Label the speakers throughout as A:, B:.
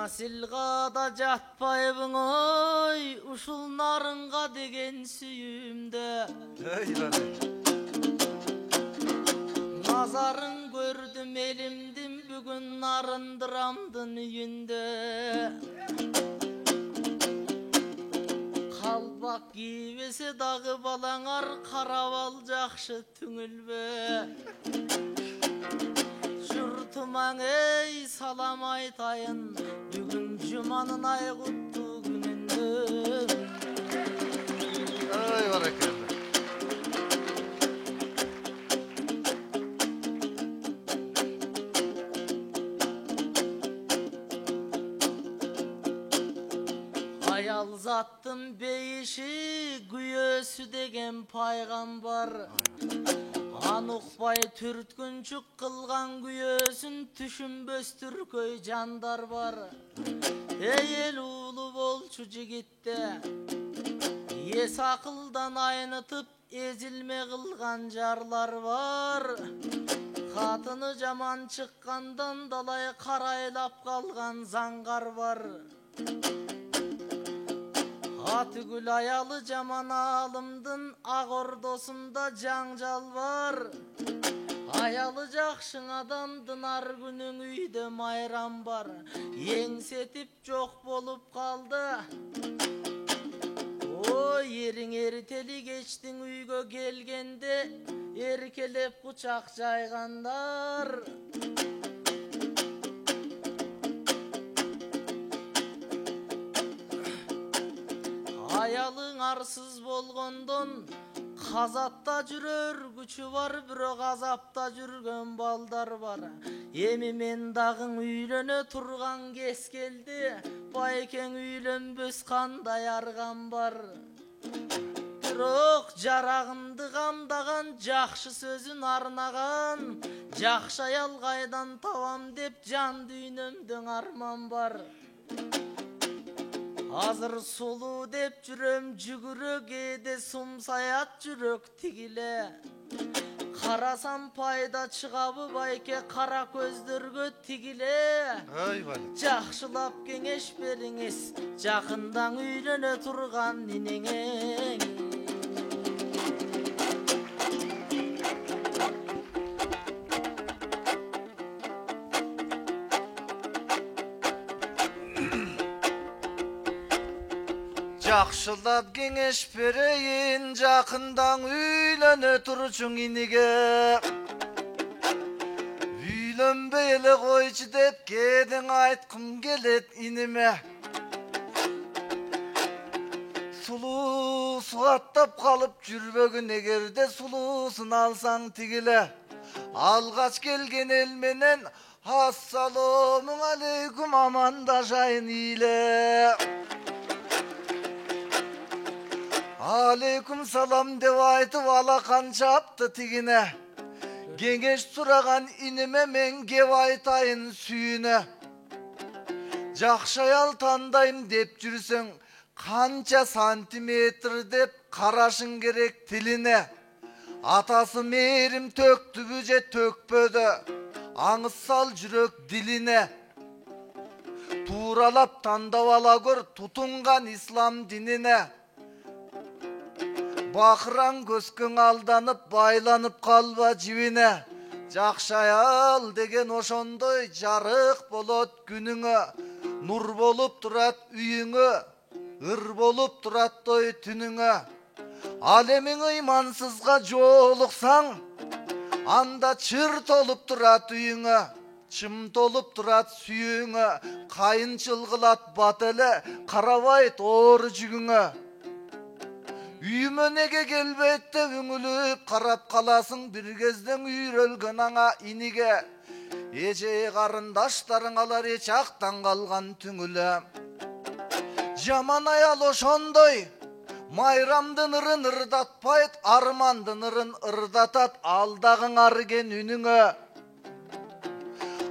A: Насилға да жатпайбың ой, ушул нарынға деген сүйүмдө. Назарын көрдүм элимдин бүгүн нарындырамдын үйүндө. Қалпақ кийбесе дагы балаңар, карап ал жакшы түңүлбө. Журтумаң ей салам айтайын, бүгүн жуманын айгуттуу күнүндө.
B: Ай баракалла.
A: Аял заттын бейиши күйөөсү деген пайгамбар. Ан укпай түрткүнчүк кылган күйөөсүн түшүнбөс түркөй жандар бар. Эй эл уулу болчу жигитте, эс акылдан айнытып эзилме кылган жарлар бар. Катыны жаман чыккандан далай карайлап калган заңгар бар. Атүгүл аялы жаман алымдын ак ордосунда жаңжал бар. Аялы жакшың адамдын ар күнүң үйдө майрам бар. Эңсетип жок болуп калды. Ой, эриң эртели кечтиң үйгө келгенде эркелеп кучак жайгандар. Аялың арсыз болгондон казатта жүрөр күчү бар, бирок азапта жүргөн балдар бар. Эми мен дагы үйлөнө турган кез келди, байкең үйлөнбөс кандай арган бар. Бирок жарагымды камдаган, жакшы сөзүн арнаган, жакшы аял кайдан табам деп жан дүйнөмдөн арман бар. Азыр сулуу деп жүрөм жүгүрө, кээде сумсаят жүрөк тигиле. Карасам пайда чыгабы байке кара көздөргө тигиле. Жакшылап кеңеш бериңиз, жакындан үйлөнө турган нинеңе.
B: Жакшылап кеңеш берейин, жакындан үйлөнө турчуң иниге. Үйлөнбөй эле койчу деп кээдең айткым келет иниме. Сулуу суаттап калып жүрбөгүн, эгерде сулуусун алсаң тигиле. Алгач келген эл менен ассалому алейкум амандашайын иле. Алейкум салам деп айтып алакан чапты тигине. Кеңеш сураган иниме мен кеп айтайын сүйүнө. Жакшы аял тандайм деп жүрсөң, канча сантиметр деп карашың керек тилине. Атасы мээрим төктүбү же төкпөдү, аңыз сал жүрөк дилине. Тууралап тандап ала көр тутунган ислам динине. Бакыраң көскөң алданып, байланып калба жибине. Жакшы аял деген ошондой жарык болот күнүңө. Нур болуп турат үйүңө, ыр болуп турат той түнүңө. Ал эми ыймансызга жолуксаң, анда чыр толуп турат үйүңө. Чым толуп турат сүйүңө, кайынчыл кылат бат эле, карабайт оору жүгүңө. Үйүмө неге келбейт деп үңүлүп карап каласың, бир кезден үйрөлгөн аңа иниге. Эже карындаштарың алар эч актан калган түңүлө. Жаман аял ошондой, майрамдын ырын ырдатпайт, армандын ырын ырдатат, алдагың арген үнүңө.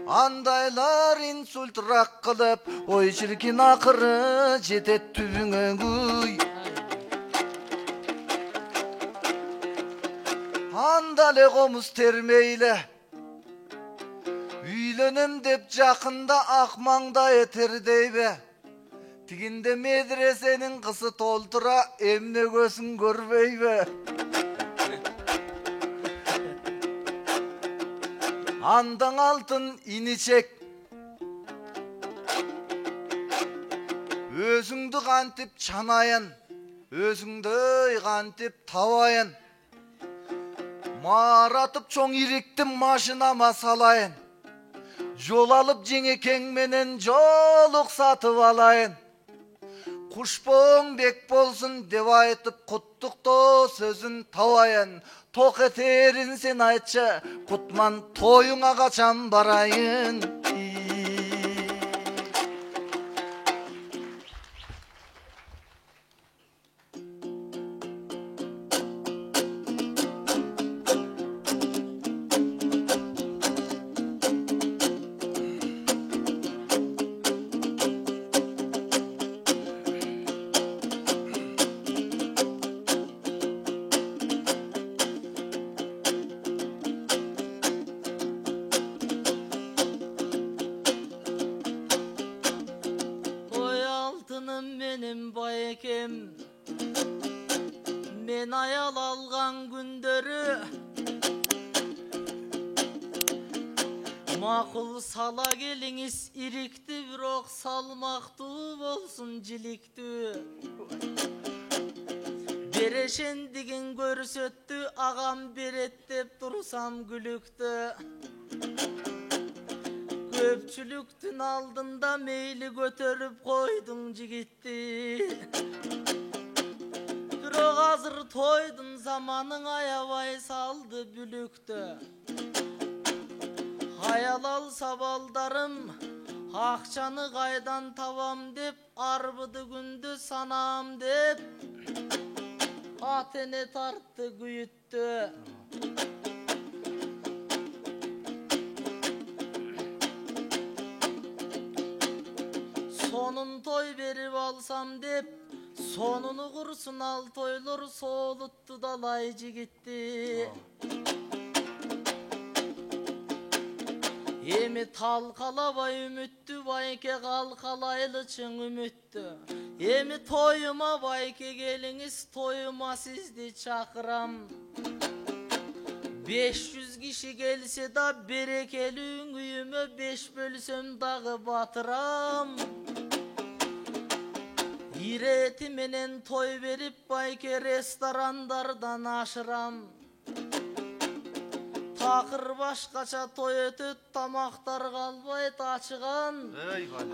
B: Андайлар инсульт рак кылып, ой чиркин акыры жетет түбүңө куй. Андале комуз термейле. Üylönüm dep jakında akmangda eter deybe. Tiginde medresenin kızı toltura emne gözün görmeybe. Andın altın iniçek. Özüңді kantip çanayın, özüңді kantip tavayın. Maratıp çoң iriktim maşinama salayın. Jol alıp jеңекең menen joluk satıp alayın. Kuşboğun bek bolsun dep aytıp kuttukto sözün tavayın. Tok eterin sen aytça, kutman toyuңa kaçan barayın.
A: Benim bayekem, men ayal algan gündörü makul sala geliniz irikti birok salmaktı bolsun jilikti. Bereşendigin görüsöttü agam beret dep dursam gülüktü. Köpçülüktün aldında meyli götürüp koydun jigitti. Biro hazır toydun zamanın ayavay saldı bülüktü. Hayal alsa baldarım akçanı kaydan tavam dep arbıdı gündü sanam dep atene tarttı güyüttü. Sonun toy berip alsam dep sonunu kursun al toylur soğuluttu dalaycı gitti. Emi talkalabay ümittü bayke kalkalaylı çın ümittü. Emi toyuma bayke geliniz toyuma sizdi çakıram. 500 kişi gelse da berekeli üyüme 5 bölsem dağı batıram. İreti menen toy verip bayke restoranlardan aşıram. Takır başkaça toy ötüt tamaktar kalbay taçıgan.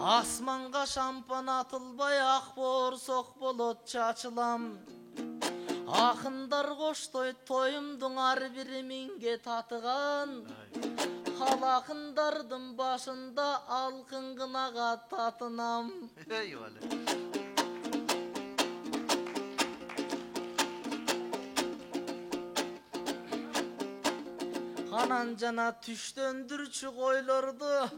A: Asmanga şampan atılbay akbor sok bolot çaçılam. Akındar koştoy toyumdun ar biri minge tatıgan. Halakındardın başında alkıngınaga tatınam. Hanan jana түш döndürçü koylordu.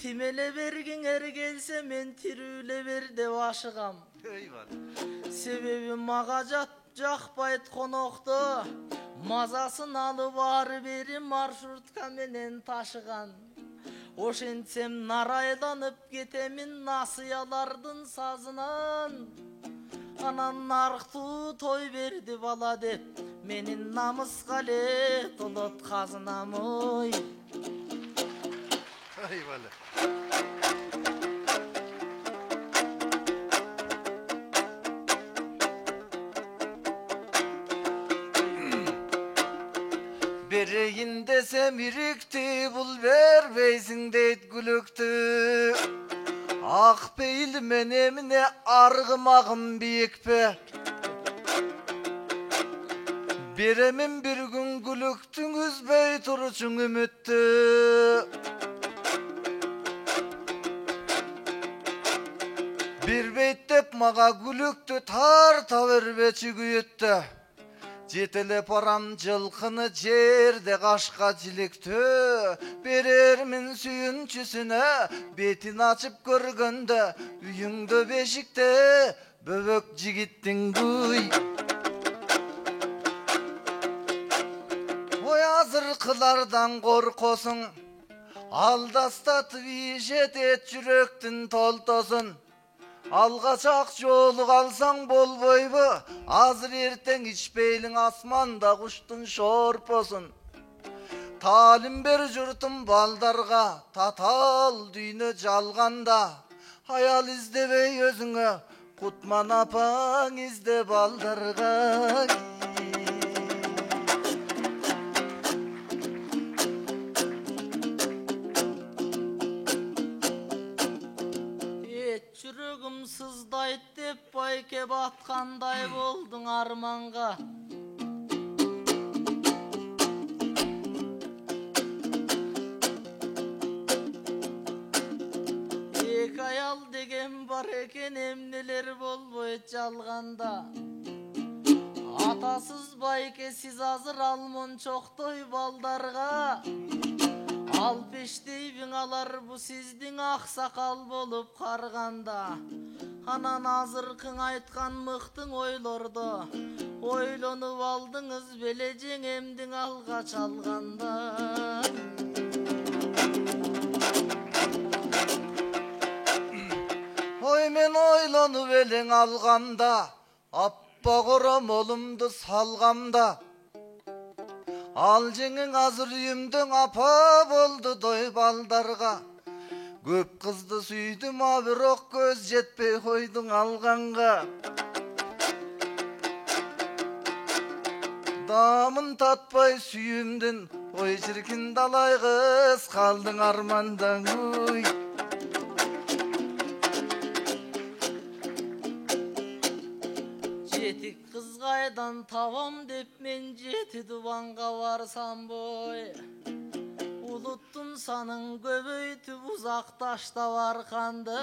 A: Timele bergin er gelse men tirüle ber dep aşıgam. Sebebi maga jakpayt konoktu. Mazasın alıp ar beri marşrutka menen taşıgan. Oşentsem naraylanıp getemin nasıyalardın sazınan. Anan narıktı toy berdi bala dep menin namız kale tolut kazınamoy.
B: Bereyin desem irikti bul vermeysin deyt gülüktü. Ak beyil menemine argımağım biyikpe. Beremin bir gün gülüktün üzbey turuçun ümittü. Bir beyt dep maga gülüktü tarta verbeçi güyüttü. Jetele param jılkını jerde kaşka jilikti. Berermin suyunçüsüne betin açıp görgönde üyüңdө beşikte böbök jigittin güy. Oy azırkılardan korkosun Aldastatып ижет et жүректің толтосын. Алғачақ жолы қалсаң болбойбу, азыр ертең ичпейлің асманда құштың шорпосын. Талим бер жұртым балдарға, татал дүйнө жалғанда. Аял издебей өзіңе, Кутман апаң изде балдарға.
A: Жүрегім сыздайт деп байке батқандай болдың арманға. Екі аял деген бар екен, емнелер болбой жалғанда. Атасыз байке сіз азыр алмон чоқтой балдарға. Ал пештейбің алар бұ сіздің ақсақал болып қарғанда. Анан азырқың айтқан мықтың ойлорды, ойлонып алдыңыз беле жеңемдің алға чалғанда.
B: Ой мен ойлонып елең алғанда, аппа қорам олымды салғамда. Ал жеңің азыр үйімдің апа болды дой балдарға. Көп қызды сүйдім, бирок көз жетпей қойдың алғанға. Дамын татпай сүйімдің, ой шіркін далай қыз қалдың армандан.
A: Жетік қыз қайдан табам деп мен жеті дубанға барсам бой. Улуттун санын көбөйтүп узакташтап арканды.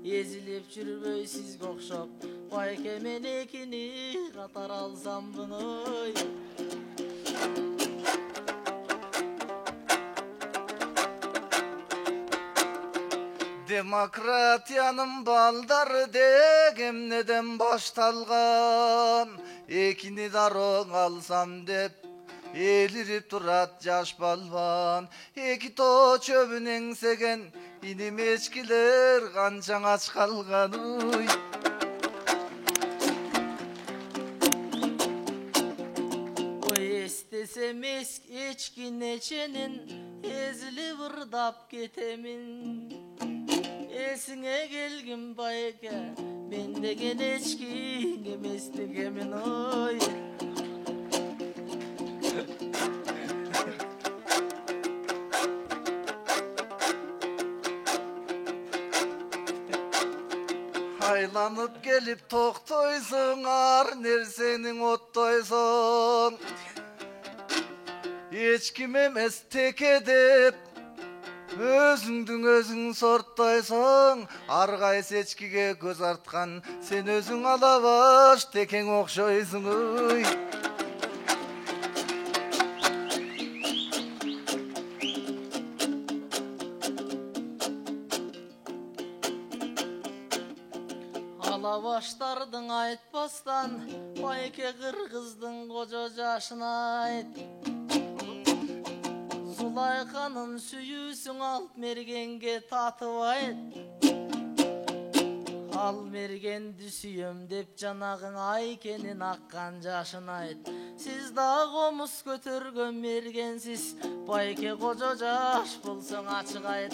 A: Езилип жүрбөй сизге окшоп, байке мен экини катар алсам буной.
B: Demokratiyanın baldarı degem neden baştalgan. Ekini darın alsam dep elirip durat jaş balvan. Eki to çöbün engsegen inim eçkiler kançan aç kalgan.
A: Oy estesem eçkin eçenin ezili vırdap ketemin. Esine gelgin bayke, ben de geneçkin emesligemin oy.
B: Aylanıp gelip toktoysun, ar nersenin ottoysun. Hiç kim emes tek edip özüңдүң өзүң сорттойсуң. Аргайсы эчкиге көз арткан сен өзүң алабаш текең окшойсуң.
A: Алабаштардың айтпастан байке кыргыздың кожо жашын айт. Зулайханын сүйүүсүң алып мергенге татып айт. Ал мергенди сүйөм деп жанагың айкенин аккан жашын айт. Сиз да комуз көтөргөн мергенсиз, байке кожо жаш болсоң ачык айт.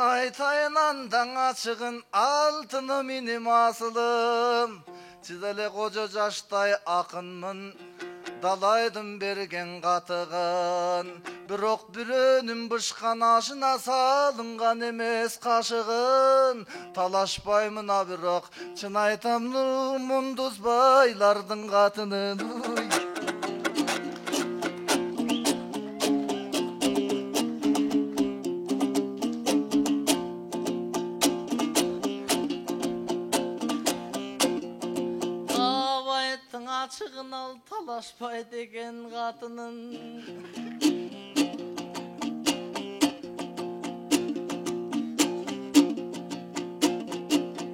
B: Айтайын андан ачыгын алтыным миним асылым. Сиз эле кожо жаштай акынмын, далайдым берген катыгын. Бирок бирөөнүн бышкан ашына салынган эмес кашыгын. Талашпаймын бирок чын айтам мундуз байлардын катынын.
A: Açığın al talaşpay degen katının.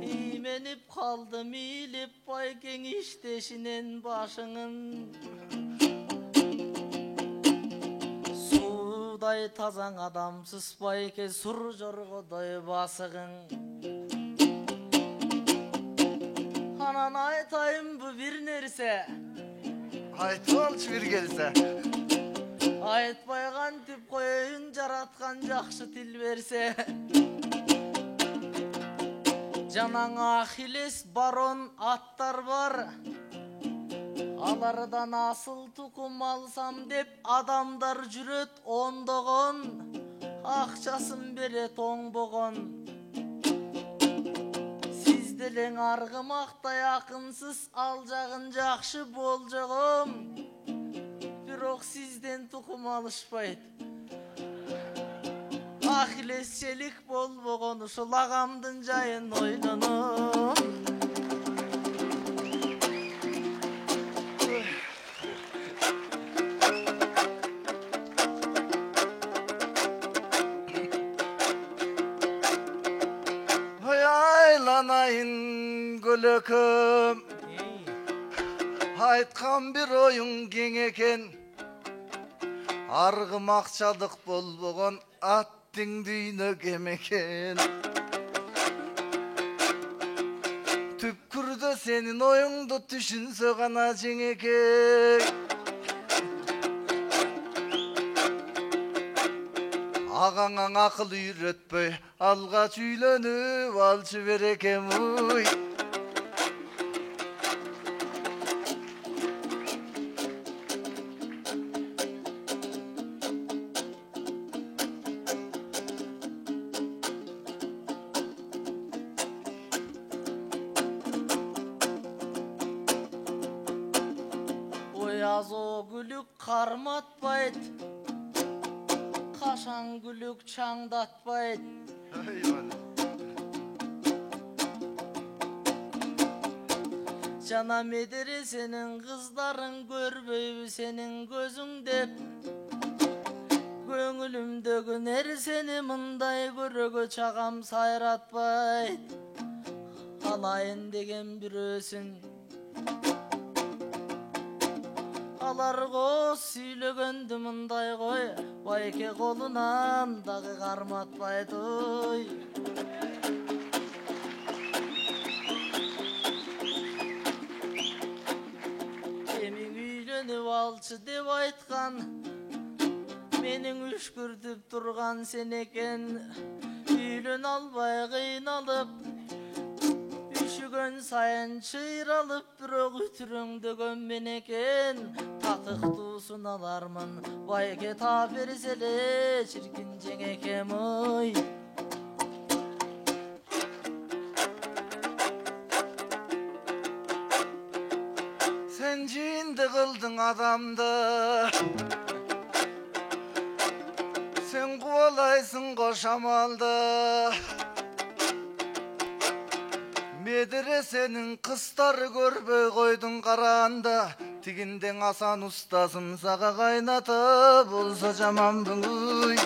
A: İmenip kaldım ilip bayken işteşinin başının. Suday tazan adamsız bayke sur jorgoday basığın. Anan aytayım bu bir nerse.
B: Aytmalçı bir gelse.
A: Aytpaygan tip koyun jaratkan jakşı til verse. Janan Achilles baron attar var. Alardan asıl tukum alsam dep adamlar jüröt ondogon. Akçaсын beret oңbogon. Sizdeleň argımakta yakınsız aljagın jakşı boljogum. Birok sizden tukum alışpayt. Achilles çelik bolbogon uşul agamdın jayın oynanım.
B: Aylanayın gülüküm, aytkan bir oyun keng eken. Argımakçalık bolbogon attın düýne kemeken. Tüpkürde senin oyundu düşünse gana jeňeken. Ağaňa akıl üýretpey, algaç üýlenip alçı berekem uy.
A: Oyaz o gülük karmatpayt. Kaşan gülük çаңdatpayt. Jana medresenin kızların görbeybi senin gözüň dep. Göňülümdegi nerseni mınday görögö çagam sayratpayt. Alayın degen bir ösün. Alargo süýlegendi mınday goy, bayke kolunan dagy karmatpayt oy. Emin üýlenip alçı dep aytkan, meniň üçkürtüp turgan sen eken. Üýlen albay gıynalıp, üşügen sayın çıyralıp birok ütürüňde gömmen eken. Tatyk tuğsun alarmın bayke ta bersele çirkin jeňekem oy.
B: Sen jindi kıldın adamdı. Sen kovalaysın koşamaldı. Medresenin kızları görbey koydun karanda. Tiginden Hasan ustasın sağa kaynata bolsa jaman buňuy.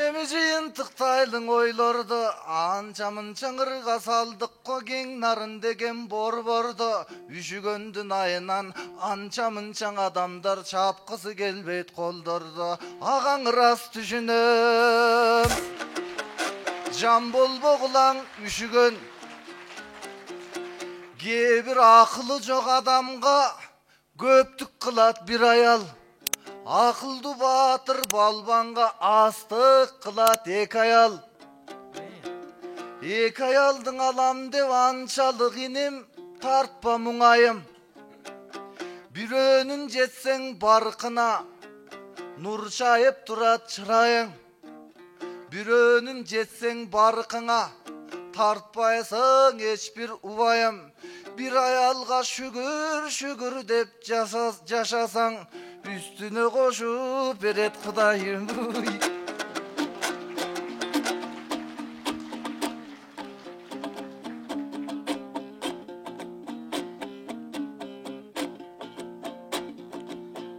B: Emici yıntıktaylıň oylardy, ancamın çaňyrga saldyk-ko keng narın degen borbordu. Üşügöndün ayынан ancamın çaň adamlar çapkysy gelbeyt koldordu. Agaň rast düşünüm, jan bolbogulan üşügön. Gebir akılı jok adamga köptük kılat bir ayal. Akıldı batır balbanga astık kılat ek ayal. Ek ayaldın alam dev ançalık inim tartpa muңayım. Bir önün jetsen barkına nur çayıp durat çırayın. Bir önün jetsen barkına tartpaysın hiçbir ubayım. Bir ayalga şükür şükür dep yaşasan üstüne koşup beret Kudayım.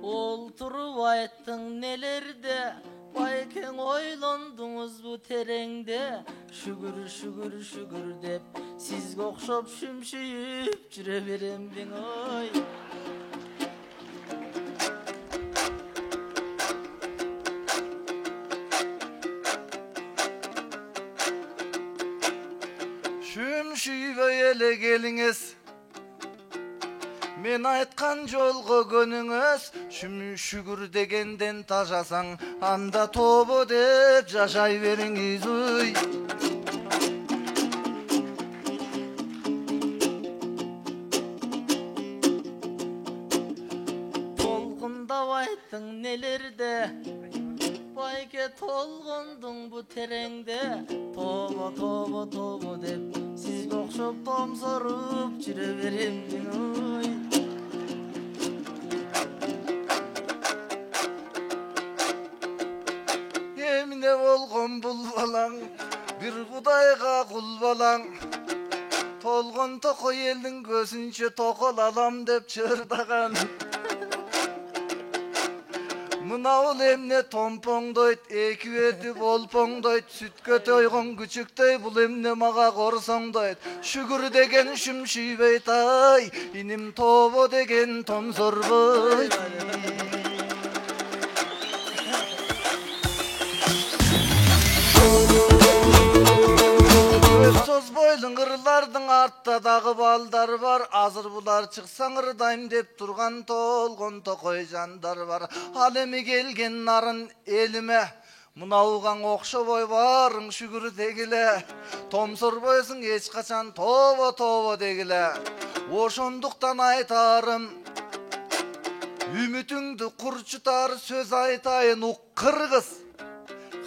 A: Olturup ayttın nelerde, bayken Emin oylondunuz bu terengde şükür şükür şükür dep sizge okşop şümşüyüp jüre berem ben oy.
B: Şümşüybey ele geliңiz, men айтқан жолго көнүңүз. Шүгүр дегенден тажасаң, анда тобо деп жашай бериңиз. Уй.
A: Толкундап айттың нелерде, байке толгондуң бу тереңде. Тобо тобо тобо деп сизге окшоп томсоруп жүрө берем мен ой.
B: Эмне болгон бул балаң, бир кудайга кул балаң. Толгон токой элдин көзүнчө токол алам деп чырдаган. Мынау эмне томпоңдойт, эки бети болпоңдойт, сүткө тойгон күчүктөй, бул эмне мага корсоңдойт. Шүгүр деген Шүмшүйбөй тай, иним тобо деген Томсорбой. Сөз бойлың ырлардың артта дагы балдар бар. Азыр булар чыксаң ырдайм деп турган толгон токой жандар бар. Ал эми келген нарын элиме, мынаугаң окшобой барың шүгүр дегиле. Томсорбойсуң эч качан тобо тобо дегиле. Ошондуктан айтарым, үмүтүңдү курчутар сөз айтайын ук кыргыз.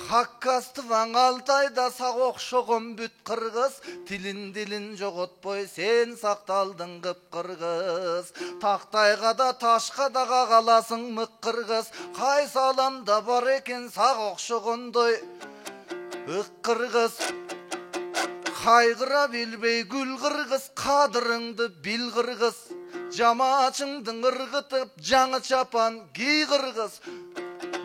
B: Хаккастываң Алтайда сак окшогон бүт кыргыз. Дилин жоготпой сен сакталдың кыпкыргыз. Тактайга да ташка да кагаласың мык кыргыз. Кайсы аламда бар экен сак окшогондой ык кыргыз. Кайгыра билбей гүл кыргыз, кадырыңды бил кыргыз. Жамачыңдың ыргытып жаңы чапан ки кыргыз.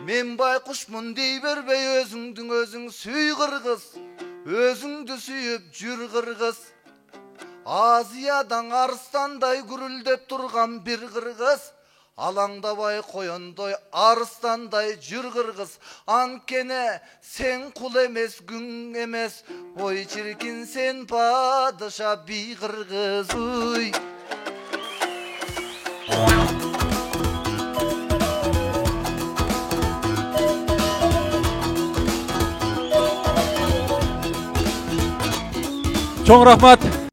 B: Мен байкушмун дей бербей өзүңдүң өзүң сүй кыргыз. Өзүңдү сүйүп жүр кыргыз. Азиядан арыстандай гүрүлдөп турган бир кыргыз. Алаңдабай коёндой арыстандай жүр кыргыз. Анткени сен кул эмес, күң эмес. Ой чиркин сен падыша би кыргыз. Уй.
C: Чоң рахмат.